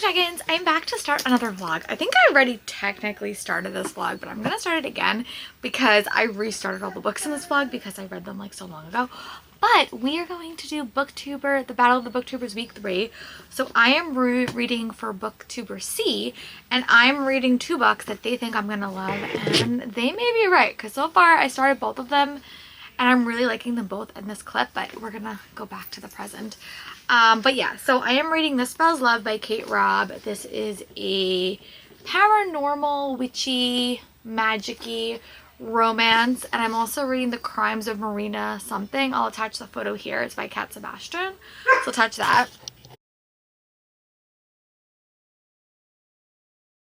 Check-ins, I'm back to start another vlog. I think I already technically started this vlog, but I'm gonna start it again because I restarted all the books in this vlog because I read them like so long ago. But we are going to do BookTuber, the Battle of the BookTubers week 3. So I am reading for BookTuber C, and I'm reading 2 books that they think I'm gonna love, and they may be right because so far I started both of them and I'm really liking them both in this clip, but we're gonna go back to the present. But yeah, so I am reading This Spells Love by Kate Robb. This is a paranormal, witchy, magic-y romance, and I'm also reading The Crimes of Marina something. I'll attach the photo here. It's by Cat Sebastian, so attach that.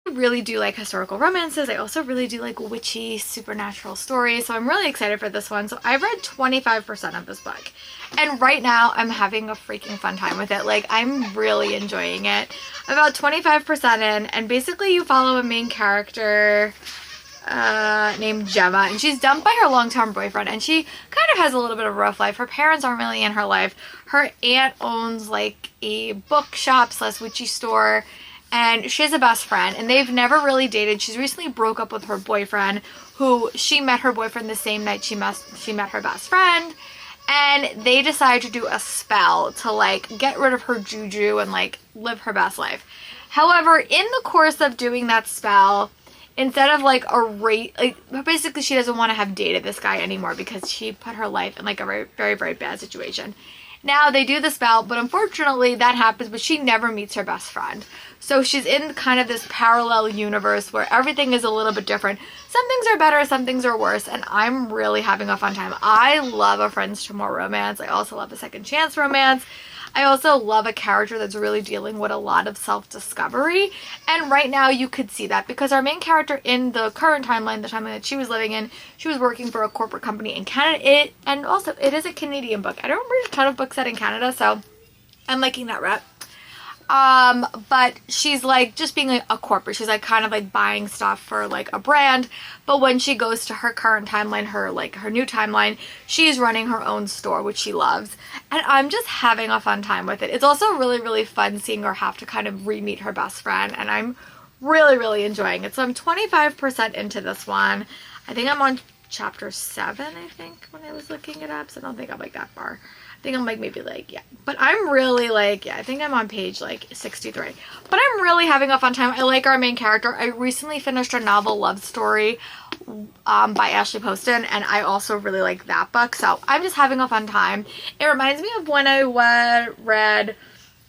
I really do like historical romances. I also really do like witchy, supernatural stories, so I'm really excited for this one. So I've read 25% of this book, and right now I'm having a freaking fun time with it. Like, I'm really enjoying it. I'm about 25% in, and basically you follow a main character named Gemma, and she's dumped by her long-term boyfriend, and she kind of has a little bit of a rough life. Her parents aren't really in her life. Her aunt owns like a bookshop slash witchy store, and she has a best friend, and they've never really dated. She's recently broke up with her boyfriend, who she met her boyfriend the same night she met her best friend, and they decide to do a spell to like get rid of her juju and like live her best life. However, in the course of doing that spell, instead of like basically she doesn't want to have dated this guy anymore because she put her life in like a very, very, very bad situation. Now they do the spell, but unfortunately that happens, but she never meets her best friend. So she's in kind of this parallel universe where everything is a little bit different. Some things are better, some things are worse, and I'm really having a fun time. I love a Friends to More romance. I also love a second chance romance. I also love a character that's really dealing with a lot of self-discovery, and right now you could see that because our main character in the current timeline, the timeline that she was living in, she was working for a corporate company in Canada, and also it is a Canadian book. I don't read a ton of books set in Canada, so I'm liking that rep. But she's like just being like a corporate. She's like kind of like buying stuff for like a brand. But when she goes to her current timeline, her new timeline, she's running her own store, which she loves. And I'm just having a fun time with it. It's also really, really fun seeing her have to kind of re-meet her best friend. And I'm really, really enjoying it. So I'm 25% into this one. I think I'm on chapter 7, I think, when I was looking it up. So I don't think I'm like that far. I think I'm like maybe like, yeah, but I'm really like, yeah, I think I'm on page like 63, but I'm really having a fun time. I like our main character. I recently finished a novel love story by Ashley Poston, and I also really like that book, so I'm just having a fun time. It reminds me of when I read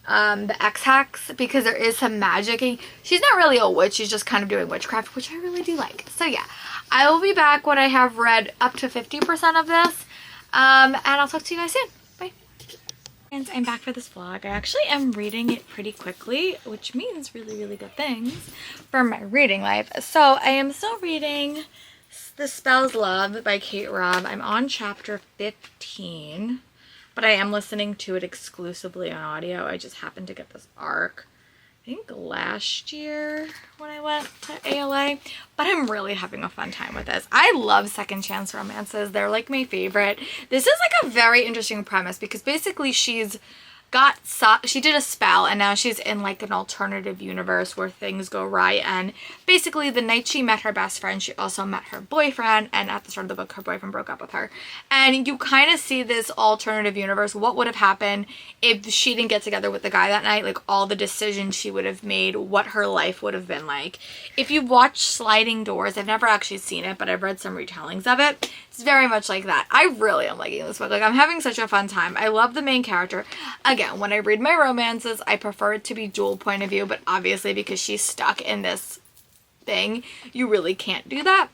the X-Hacks, because there is some magic. She's not really a witch, she's just kind of doing witchcraft, which I really do like. So yeah, I will be back when I have read up to 50% of this, and I'll talk to you guys soon. And I'm back for this vlog. I actually am reading it pretty quickly, which means really, really good things for my reading life. So I am still reading This Spells Love by Kate Robb. I'm on chapter 15, but I am listening to it exclusively on audio. I just happened to get this arc, I think last year when I went to ALA, but I'm really having a fun time with this. I love second chance romances. They're like my favorite. This is like a very interesting premise because basically she did a spell, and now she's in like an alternative universe where things go right, and basically the night she met her best friend, she also met her boyfriend, and at the start of the book her boyfriend broke up with her, and you kind of see this alternative universe. What would have happened if she didn't get together with the guy that night? Like all the decisions she would have made, what her life would have been like. If you've watched Sliding Doors, I've never actually seen it, but I've read some retellings of it. It's very much like that. I really am liking this book. Like, I'm having such a fun time. I love the main character. Again, when I read my romances, I prefer it to be dual point of view, but obviously because she's stuck in this thing, you really can't do that.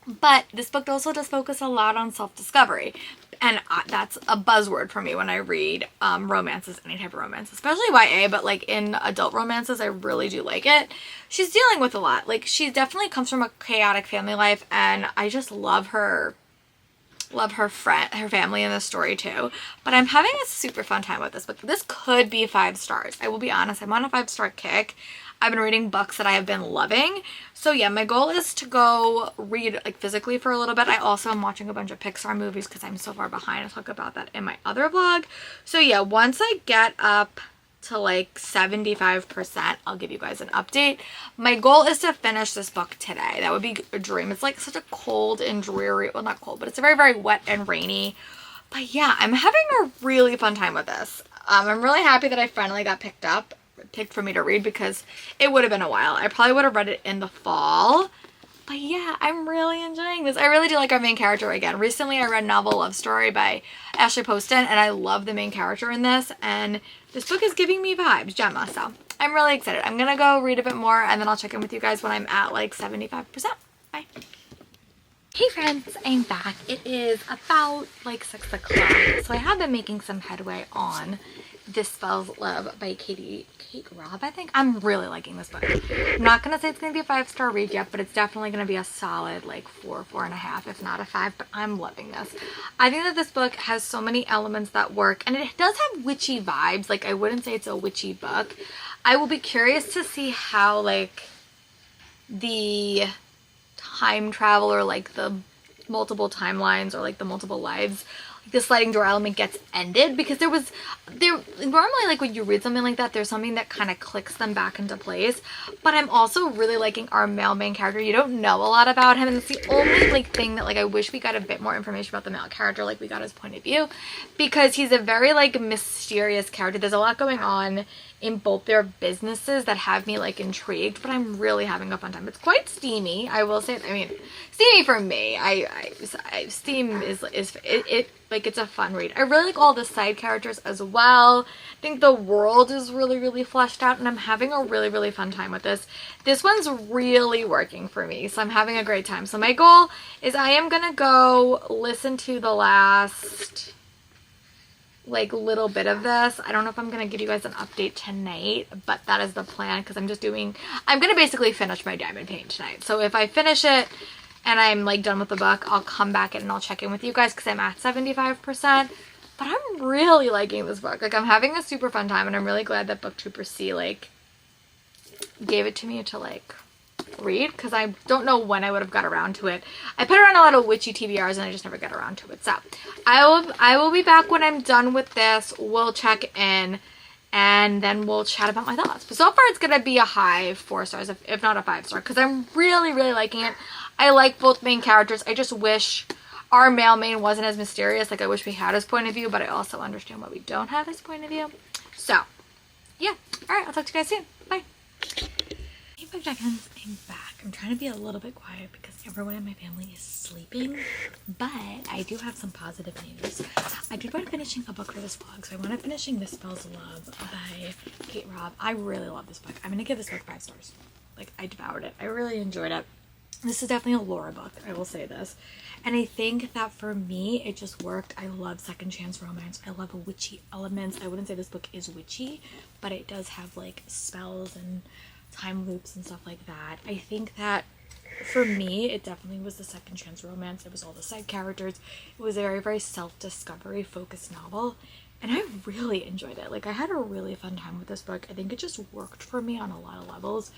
But this book also does focus a lot on self-discovery, and that's a buzzword for me when I read romances, any type of romance, especially YA, but like in adult romances, I really do like it. She's dealing with a lot. Like, she definitely comes from a chaotic family life, and I just love her family in this story too. But I'm having a super fun time with this book. This could be 5 stars. I will be honest, I'm on a 5-star kick. I've been reading books that I have been loving. So yeah, my goal is to go read like physically for a little bit. I also am watching a bunch of Pixar movies because I'm so far behind. I'll talk about that in my other vlog. So yeah, once I get up to like 75%, I'll give you guys an update. My goal is to finish this book today. That would be a dream. It's like such a cold and dreary, well, not cold, but it's a very, very wet and rainy. But yeah, I'm having a really fun time with this. I'm really happy that I finally got picked for me to read, because it would have been a while. I probably would have read it in the fall. But yeah, I'm really enjoying this. I really do like our main character again. Recently, I read Novel Love Story by Ashley Poston, and I love the main character in this. And this book is giving me vibes, Gemma. So I'm really excited. I'm going to go read a bit more, and then I'll check in with you guys when I'm at like 75%. Bye. Hey friends, I'm back. It is about like 6 o'clock. So I have been making some headway on This Spells Love by Kate Robb, I think. I'm really liking this book. I'm not going to say it's going to be a 5-star read yet, but it's definitely going to be a solid like 4, 4.5, if not a 5, but I'm loving this. I think that this book has so many elements that work, and it does have witchy vibes. Like, I wouldn't say it's a witchy book. I will be curious to see how like the time travel, or like the multiple timelines, or like the multiple lives, like the sliding door element gets ended, because there normally, like when you read something like that, there's something that kind of clicks them back into place. But I'm also really liking our male main character. You don't know a lot about him, and it's the only like thing that like I wish we got a bit more information about the male character, like we got his point of view, because he's a very like mysterious character. There's a lot going on in both their businesses that have me like intrigued, but I'm really having a fun time. It's quite steamy, I will say. I mean, steamy for me. Steam is like, it's a fun read. I really like all the side characters as well. I think the world is really, really fleshed out, and I'm having a really, really fun time with this. This one's really working for me, so I'm having a great time. So my goal is I am gonna go listen to the last like little bit of this. I don't know if I'm gonna give you guys an update tonight, but that is the plan, because I'm gonna basically finish my diamond paint tonight. So if I finish it and I'm like done with the book, I'll come back and I'll check in with you guys, because I'm at 75%. But I'm really liking this book. Like, I'm having a super fun time, and I'm really glad that BookTuber C like gave it to me to like read, because I don't know when I would have got around to it. I put it on a lot of witchy TBRs, and I just never got around to it. So I will be back when I'm done with this. We'll check in, and then we'll chat about my thoughts. But so far, it's gonna be a high 4 stars, if not a 5-star, because I'm really, really liking it. I like both main characters. I just wish our male main wasn't as mysterious. Like, I wish we had his point of view, but I also understand why we don't have his point of view. So yeah, all right, I'll talk to you guys soon. Bye. Hey Booktuggers, I'm back. I'm trying to be a little bit quiet because everyone in my family is sleeping, but I do have some positive news. I did wind up finishing a book for this vlog, so I wound up finishing This Spells Love by Kate Robb. I really love this book. I'm gonna give this book 5 stars. Like, I devoured it. I really enjoyed it. This is definitely a Laura book, I will say this. And I think that for me, it just worked. I love second chance romance. I love witchy elements. I wouldn't say this book is witchy, but it does have like spells and time loops and stuff like that. I think that for me, it definitely was the second chance romance. It was all the side characters. It was a very, very self-discovery focused novel, and I really enjoyed it. Like, I had a really fun time with this book. I think it just worked for me on a lot of levels.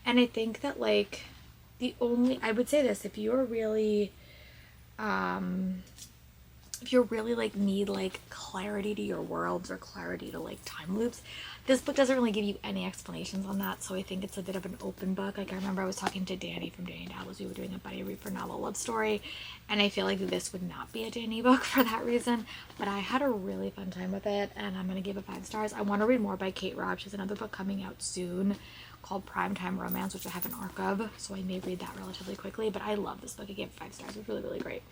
And I think that like I would say this, if you're really like need like clarity to your worlds, or clarity to like time loops, this book doesn't really give you any explanations on that. So I think it's a bit of an open book. Like, I remember I was talking to Danny from Danny Dabbles. We were doing a buddy read for Novel Love Story, and I feel like this would not be a Danny book for that reason. But I had a really fun time with it, and I'm gonna give it 5 stars. I want to read more by Kate Robb. She has another book coming out soon called Primetime Romance, which I have an arc of, so I may read that relatively quickly. But I love this book. I gave it 5 stars. It was really, really great.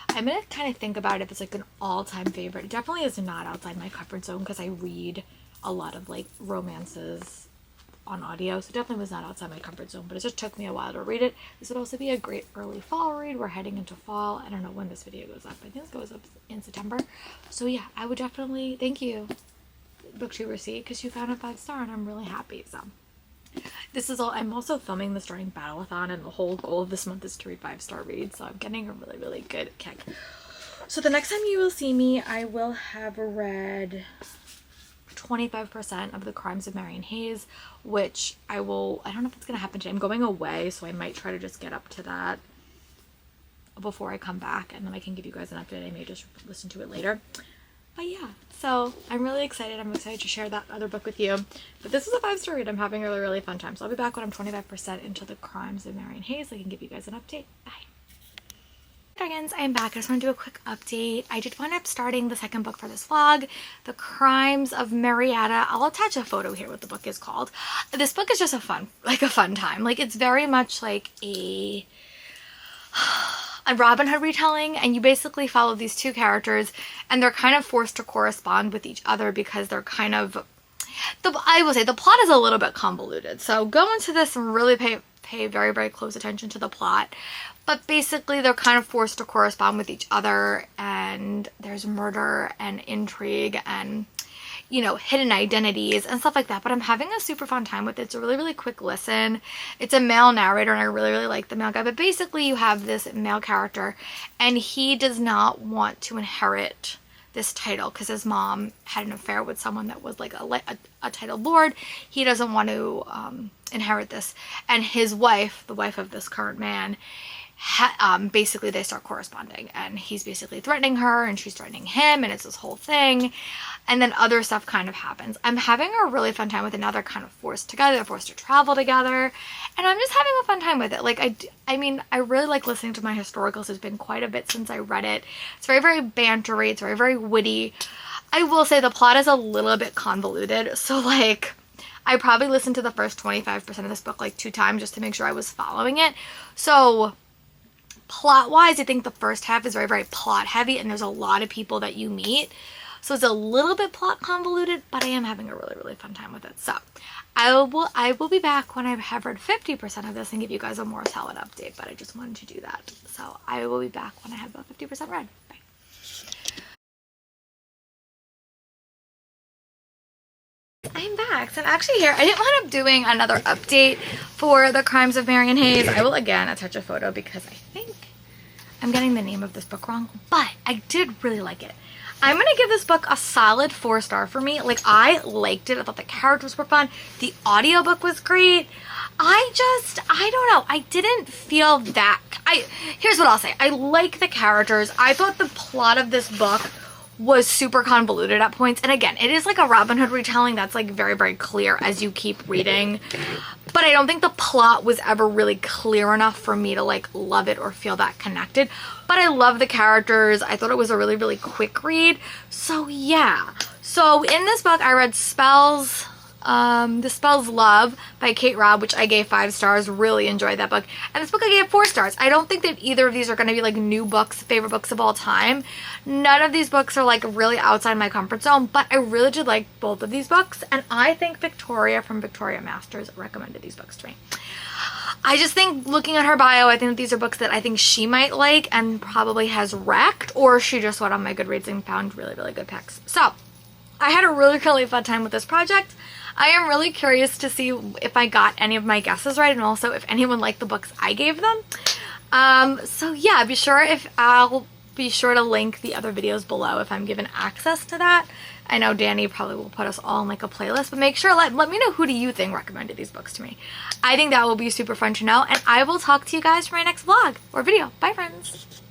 I'm gonna kind of think about it if it's like an all-time favorite. It definitely is not outside my comfort zone, because I read a lot of like romances on audio, so it definitely was not outside my comfort zone, but it just took me a while to read it. This would also be a great early fall read. We're heading into fall. I don't know when this video goes up. I think this goes up in September. So yeah, I would definitely, thank you BookTuber C, because you found a 5-star, and I'm really happy. So this is all. I'm also filming the Starting Battle-a-thon, and the whole goal of this month is to read 5-star reads, so I'm getting a really, really good kick. So the next time you will see me, I will have read 25% of The Crimes of Marion Hayes, which I don't know if it's gonna happen today. I'm going away, so I might try to just get up to that before I come back, and then I can give you guys an update. I may just listen to it later. But yeah, so I'm really excited. I'm excited to share that other book with you. But this is a 5-star read. I'm having a really, really fun time. So I'll be back when I'm 25% into The Crimes of Marian Hayes. I can give you guys an update. Bye. Dragons, I'm back. I just want to do a quick update. I did wind up starting the second book for this vlog, The Crimes of Marietta. I'll attach a photo here what the book is called. This book is just a fun time. Like, it's very much like a Robin Hood retelling, and you basically follow these two characters and they're kind of forced to correspond with each other because they're kind of, I will say the plot is a little bit convoluted. So go into this and really pay very, very close attention to the plot. But basically they're kind of forced to correspond with each other, and there's murder and intrigue and, you know, hidden identities and stuff like that. But I'm having a super fun time with it. It's a really, really quick listen. It's a male narrator and I really, really like the male guy. But basically you have this male character and he does not want to inherit this title because his mom had an affair with someone that was like a titled lord. He doesn't want to inherit this. And his wife, the wife of this current man, basically they start corresponding, and he's basically threatening her and she's threatening him, and it's this whole thing. And then other stuff kind of happens. I'm having a really fun time with it now. They're kind of forced together. They're forced to travel together. And I'm just having a fun time with it. Like, I mean, I really like listening to my historicals. It's been quite a bit since I read it. It's very, very bantery. It's very, very witty. I will say the plot is a little bit convoluted. So, like, I probably listened to the first 25% of this book like 2 times just to make sure I was following it. So plot-wise, I think the first half is very, very plot-heavy, and there's a lot of people that you meet. So it's a little bit plot convoluted, but I am having a really, really fun time with it. So I will be back when I have read 50% of this and give you guys a more solid update, but I just wanted to do that. So I will be back when I have about 50% read. Bye. I'm back. So I'm actually here. I didn't wind up doing another update for The Crimes of Marian Hayes. I will again attach a photo because I think I'm getting the name of this book wrong, but I did really like it. I'm going to give this book a solid 4-star for me. Like, I liked it. I thought the characters were fun. The audiobook was great. I don't know. I didn't feel that. Here's what I'll say. I like the characters. I thought the plot of this book was super convoluted at points. And again, it is like a Robin Hood retelling that's like very, very clear as you keep reading. But I don't think the plot was ever really clear enough for me to like love it or feel that connected. But I love the characters. I thought it was a really, really quick read. So yeah. So in this book, I read The Spell's Love by Kate Robb, which I gave 5 stars. Really enjoyed that book. And this book I gave 4 stars. I don't think that either of these are going to be like new books, favorite books of all time. None of these books are like really outside my comfort zone, but I really did like both of these books. And I think Victoria from Victoria Masters recommended these books to me. I just think, looking at her bio, I think that these are books that I think she might like and probably has wrecked, or she just went on my Goodreads and found really, really good picks. So I had a really, really fun time with this project. I am really curious to see if I got any of my guesses right, and also if anyone liked the books I gave them. So yeah, I'll be sure to link the other videos below if I'm given access to that. I know Danny probably will put us all in like a playlist, but make sure, let me know, who do you think recommended these books to me? I think that will be super fun to know, and I will talk to you guys for my next vlog or video. Bye, friends.